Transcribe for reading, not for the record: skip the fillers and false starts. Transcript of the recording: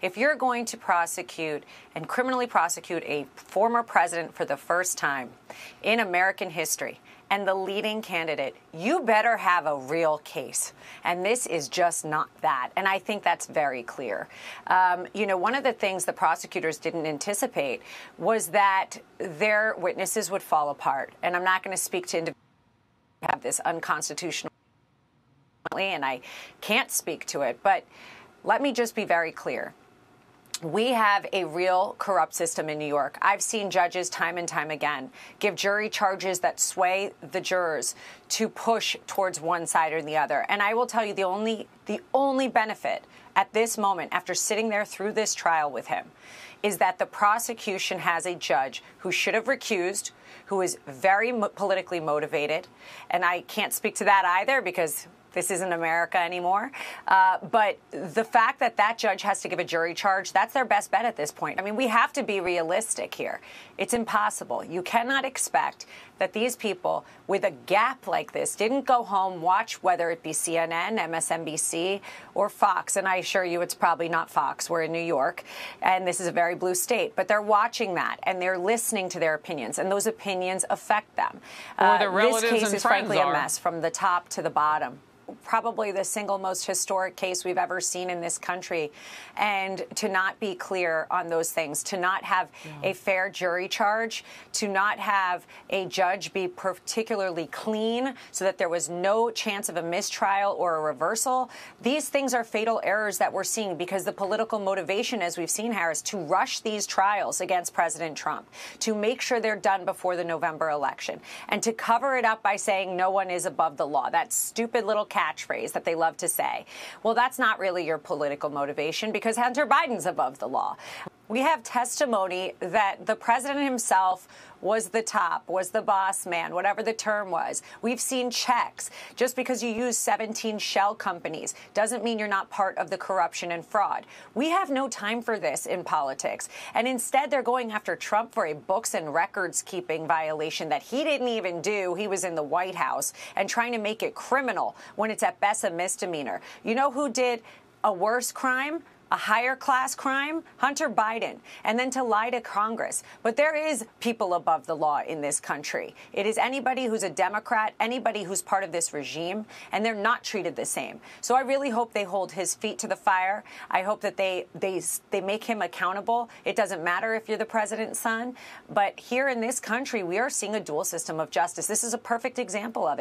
If you're going to prosecute and criminally prosecute a former president for the first time in American history, and the leading candidate, you better have a real case. And this is just not that. And I think that's very clear. One of the things the prosecutors didn't anticipate was that their witnesses would fall apart. And I'm not going to speak to individuals who have this unconstitutional, and I can't speak to it. But let me just be very clear. We have a real corrupt system in New York. I've seen judges time and time again give jury charges that sway the jurors to push towards one side or the other. And I will tell you, the only benefit at this moment, after sitting there through this trial with him, is that the prosecution has a judge who should have recused, who is very politically motivated. And I can't speak to that either because this isn't America anymore. But the fact that that judge has to give a jury charge, that's their best bet at this point. I mean, we have to be realistic here. It's impossible. You cannot expect that these people with a gap like this didn't go home, watch whether it be CNN, MSNBC, or Fox. And I assure you it's probably not Fox. We're in New York, and this is a very blue state. But they're watching that, and they're listening to their opinions, and those opinions affect them. Or their relatives this case and is friends frankly are. a mess from the top to the bottom. Probably the single most historic case we've ever seen in this country. And to not be clear on those things, to not have a fair jury charge, to not have a judge be particularly clean so that there was no chance of a mistrial or a reversal. These things are fatal errors that we're seeing because the political motivation, as we've seen, Harris, to rush these trials against President Trump, to make sure they're done before the November election, and to cover it up by saying no one is above the law. That stupid little catchphrase that they love to say. Well, that's not really your political motivation because Hunter Biden's above the law. We have testimony that the president himself was the top, was the boss man, whatever the term was. We've seen checks. Just because you use 17 shell companies doesn't mean you're not part of the corruption and fraud. We have no time for this in politics. And instead, they're going after Trump for a books and records keeping violation that he didn't even do. He was in the White House, and trying to make it criminal when it's at best a misdemeanor. You know who did a worse crime? A higher class crime? Hunter Biden. And then to lie to Congress. But there is people above the law in this country. It is anybody who's a Democrat, anybody who's part of this regime, and they're not treated the same. So I really hope they hold his feet to the fire. I hope that they make him accountable. It doesn't matter if you're the president's son. But here in this country, we are seeing a dual system of justice. This is a perfect example of it.